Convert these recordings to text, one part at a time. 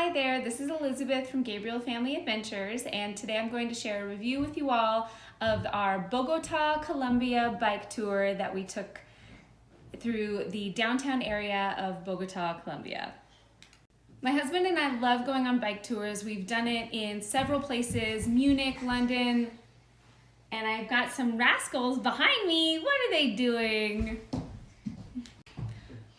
Hi there, this is Elizabeth from Gabriel Family Adventures, and today I'm going to share a review with you all of our Bogota, Colombia bike tour that we took through the downtown area of Bogota, Colombia. My husband and I love going on bike tours. We've done it in several places, Munich, London, and I've got some rascals behind me. What are they doing?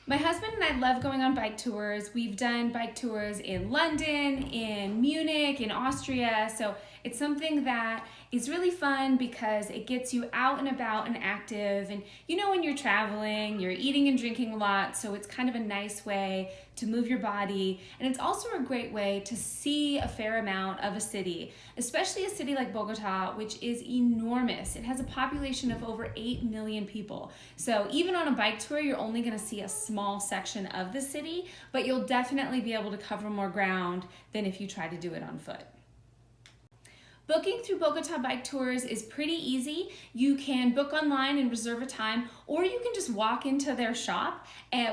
My husband and I love going on bike tours. We've done bike tours in London, in Munich, in Austria. So it's something that is really fun because it gets you out and about and active. And you know, when you're traveling, you're eating and drinking a lot. So it's kind of a nice way to move your body. And it's also a great way to see a fair amount of a city, especially a city like Bogota, which is enormous. It has a population of over 8 million people. So even on a bike tour, you're only gonna see a small section of the city, but you'll definitely be able to cover more ground than if you try to do it on foot. Booking through Bogota Bike Tours is pretty easy. You can book online and reserve a time, or you can just walk into their shop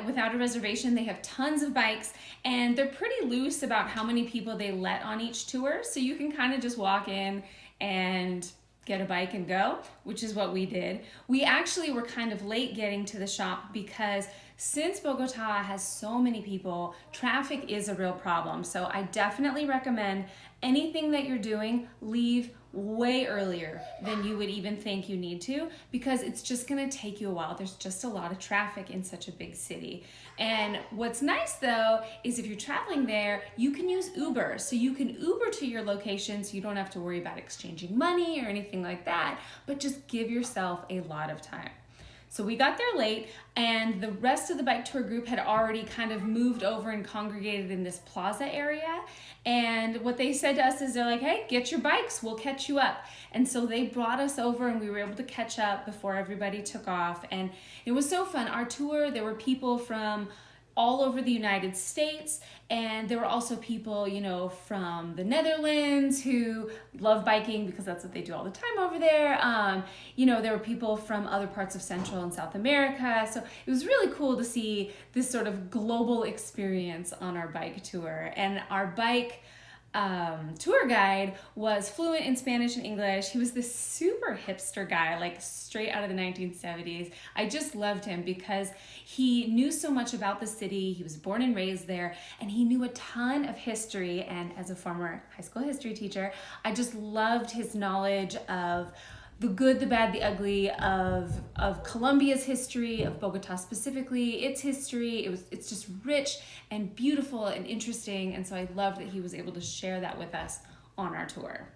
without a reservation. They have tons of bikes, and they're pretty loose about how many people they let on each tour, so you can kind of just walk in and get a bike and go, which is what we did. We actually were kind of late getting to the shop because since Bogota has so many people, traffic is a real problem. So I definitely recommend anything that you're doing, leave way earlier than you would even think you need to, because it's just gonna take you a while. There's just a lot of traffic in such a big city. And what's nice though, is if you're traveling there, you can use Uber. So you can Uber to your location so you don't have to worry about exchanging money or anything like that, but just give yourself a lot of time. So we got there late, and the rest of the bike tour group had already kind of moved over and congregated in this plaza area. And what they said to us is they're like, hey, get your bikes, we'll catch you up. And so they brought us over and we were able to catch up before everybody took off. And it was so fun. Our tour, there were people from all over the United States, and there were also people, you know, from the Netherlands who love biking because that's what they do all the time over there. You know, there were people from other parts of Central and South America. So it was really cool to see this sort of global experience on our bike tour. And our bike tour guide was fluent in Spanish and English. He was this super hipster guy, like straight out of the 1970s. I just loved him because he knew so much about the city. He was born and raised there, and he knew a ton of history. And as a former high school history teacher, I just loved his knowledge of the good, the bad, the ugly of Colombia's history, of Bogota specifically, its history. It's just rich and beautiful and interesting, and so I loved that he was able to share that with us on our tour.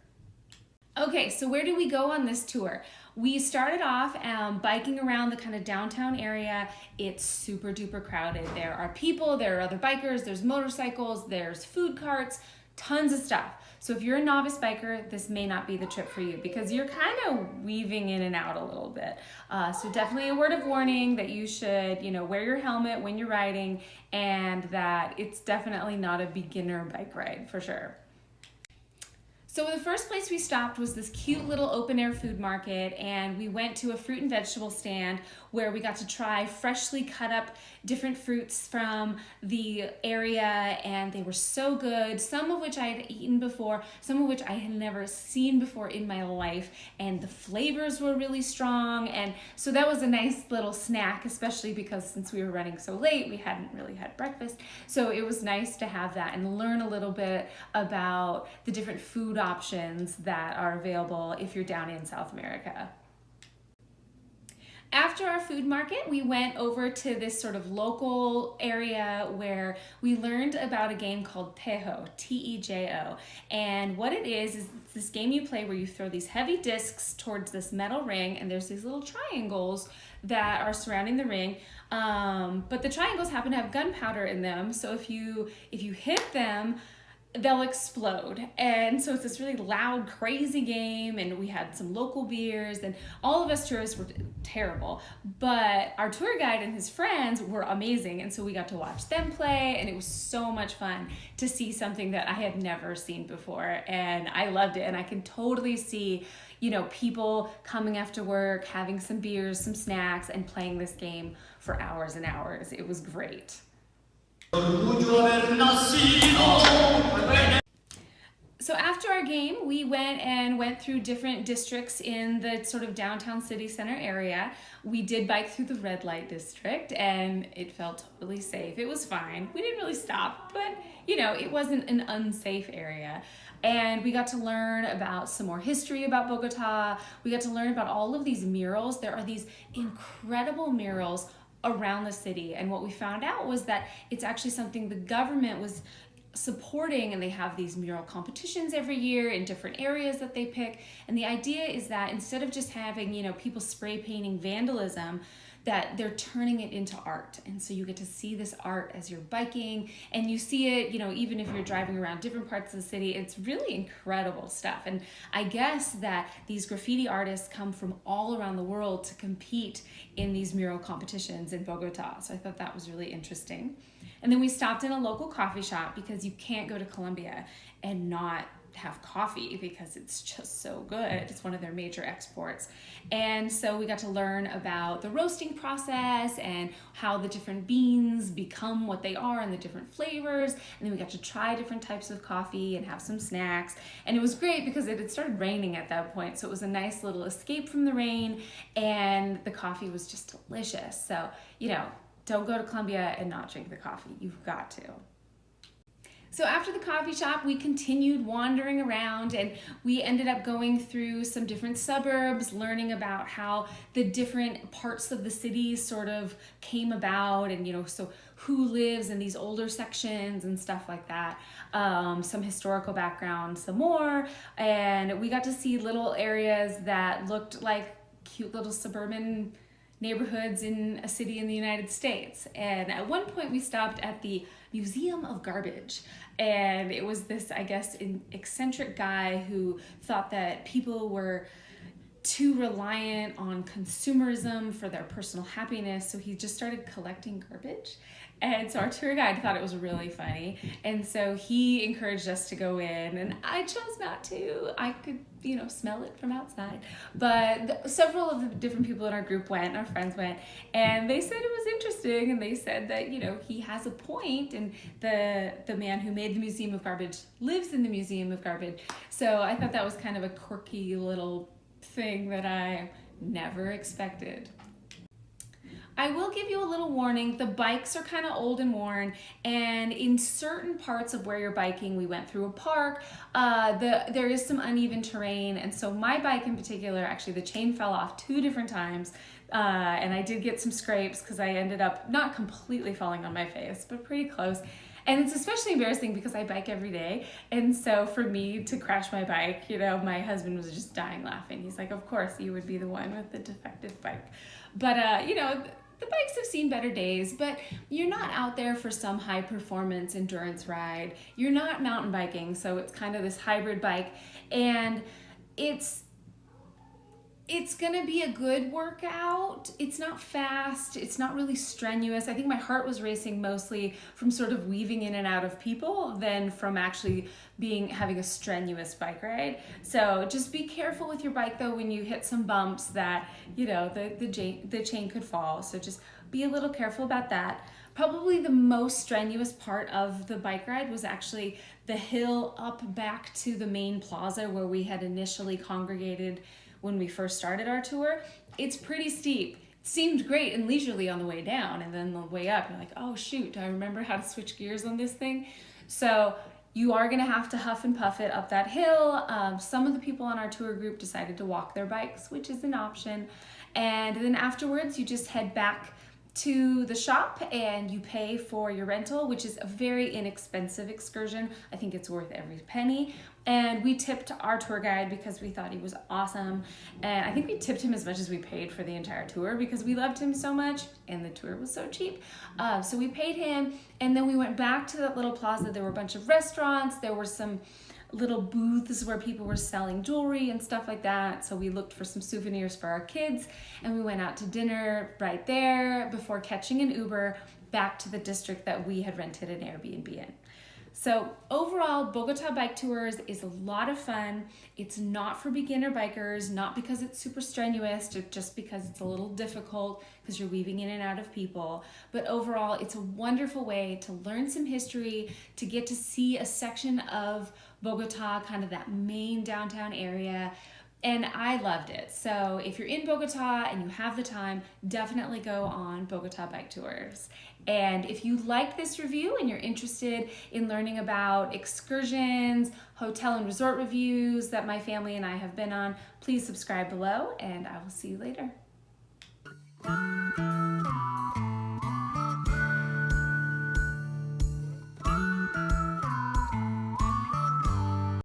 Okay, so where did we go on this tour? We started off biking around the kind of downtown area. It's super duper crowded. There are people, there are other bikers, there's motorcycles, there's food carts, tons of stuff. So if you're a novice biker, this may not be the trip for you because you're kind of weaving in and out a little bit. So definitely a word of warning that you should, you know, wear your helmet when you're riding, and that it's definitely not a beginner bike ride for sure. So the first place we stopped was this cute little open air food market, and we went to a fruit and vegetable stand where we got to try freshly cut up different fruits from the area, and they were so good, some of which I had eaten before, some of which I had never seen before in my life, and the flavors were really strong. And so that was a nice little snack, especially because since we were running so late, we hadn't really had breakfast. So it was nice to have that and learn a little bit about the different food options that are available if you're down in South America. After our food market, we went over to this sort of local area where we learned about a game called Tejo, T-E-J-O. And what it is it's this game you play where you throw these heavy discs towards this metal ring, and there's these little triangles that are surrounding the ring. But the triangles happen to have gunpowder in them, so if you hit them, they'll explode. And so it's this really loud, crazy game, and we had some local beers, and all of us tourists were terrible, but our tour guide and his friends were amazing, and so we got to watch them play, and it was so much fun to see something that I had never seen before, and I loved it. And I can totally see, you know, people coming after work, having some beers, some snacks, and playing this game for hours and hours. It was great. So after our game, we went through different districts in the sort of downtown city center area. We did bike through the red light district and it felt totally safe. It was fine. We didn't really stop, but you know, it wasn't an unsafe area. And we got to learn about some more history about Bogota. We got to learn about all of these murals. There are these incredible murals around the city. And what we found out was that it's actually something the government was supporting, and they have these mural competitions every year in different areas that they pick. And the idea is that instead of just having, you know, people spray painting vandalism, that they're turning it into art. And so you get to see this art as you're biking, and you see it, you know, even if you're driving around different parts of the city. It's really incredible stuff. And I guess that these graffiti artists come from all around the world to compete in these mural competitions in Bogota. So I thought that was really interesting. And then we stopped in a local coffee shop because you can't go to Colombia and not have coffee because it's just so good. It's one of their major exports. And so we got to learn about the roasting process and how the different beans become what they are and the different flavors. And then we got to try different types of coffee and have some snacks. And it was great because it had started raining at that point. So it was a nice little escape from the rain, and the coffee was just delicious. So, you know, don't go to Colombia and not drink the coffee. You've got to. So after the coffee shop, we continued wandering around, and we ended up going through some different suburbs, learning about how the different parts of the city sort of came about, and, you know, so who lives in these older sections and stuff like that. Some historical background, some more, and we got to see little areas that looked like cute little suburban neighborhoods in a city in the United States. And at one point we stopped at the Museum of Garbage. And it was this, I guess, eccentric guy who thought that people were too reliant on consumerism for their personal happiness. So he just started collecting garbage. And so our tour guide thought it was really funny. And so he encouraged us to go in, and I chose not to. I could, you know, smell it from outside. But several of the different people in our group went, our friends went, and they said it was interesting. And they said that, you know, he has a point, and the man who made the Museum of Garbage lives in the Museum of Garbage. So I thought that was kind of a quirky little thing that I never expected. I will give you a little warning. The bikes are kind of old and worn, and in certain parts of where you're biking, we went through a park, there is some uneven terrain, and so my bike in particular, actually the chain fell off 2 different times, and I did get some scrapes because I ended up not completely falling on my face, but pretty close. And it's especially embarrassing because I bike every day. And so for me to crash my bike, you know, my husband was just dying laughing. He's like, of course you would be the one with the defective bike. But, you know, the bikes have seen better days, but you're not out there for some high performance endurance ride. You're not mountain biking. So it's kind of this hybrid bike, and it's gonna be a good workout. It's not fast, it's not really strenuous. I think my heart was racing mostly from sort of weaving in and out of people than from actually having a strenuous bike ride. So just be careful with your bike though when you hit some bumps that, you know, the chain could fall. So just be a little careful about that. Probably the most strenuous part of the bike ride was actually the hill up back to the main plaza where we had initially congregated when we first started our tour. It's pretty steep. It seemed great and leisurely on the way down, and then the way up, you're like, oh shoot, do I remember how to switch gears on this thing? So you are gonna have to huff and puff it up that hill. Some of the people on our tour group decided to walk their bikes, which is an option. And then afterwards, you just head back to the shop and you pay for your rental, which is a very inexpensive excursion. I think it's worth every penny. And we tipped our tour guide because we thought he was awesome. And I think we tipped him as much as we paid for the entire tour because we loved him so much and the tour was so cheap. So we paid him, and then we went back to that little plaza. There were a bunch of restaurants. There were some little booths where people were selling jewelry and stuff like that. So we looked for some souvenirs for our kids, and we went out to dinner right there before catching an Uber back to the district that we had rented an Airbnb in. So overall, Bogota Bike Tours is a lot of fun. It's not for beginner bikers, not because it's super strenuous, or just because it's a little difficult because you're weaving in and out of people. But overall, it's a wonderful way to learn some history, to get to see a section of Bogota, kind of that main downtown area. And I loved it. So if you're in Bogota and you have the time, definitely go on Bogota Bike Tours. And if you liked this review and you're interested in learning about excursions, hotel and resort reviews that my family and I have been on, please subscribe below, and I will see you later.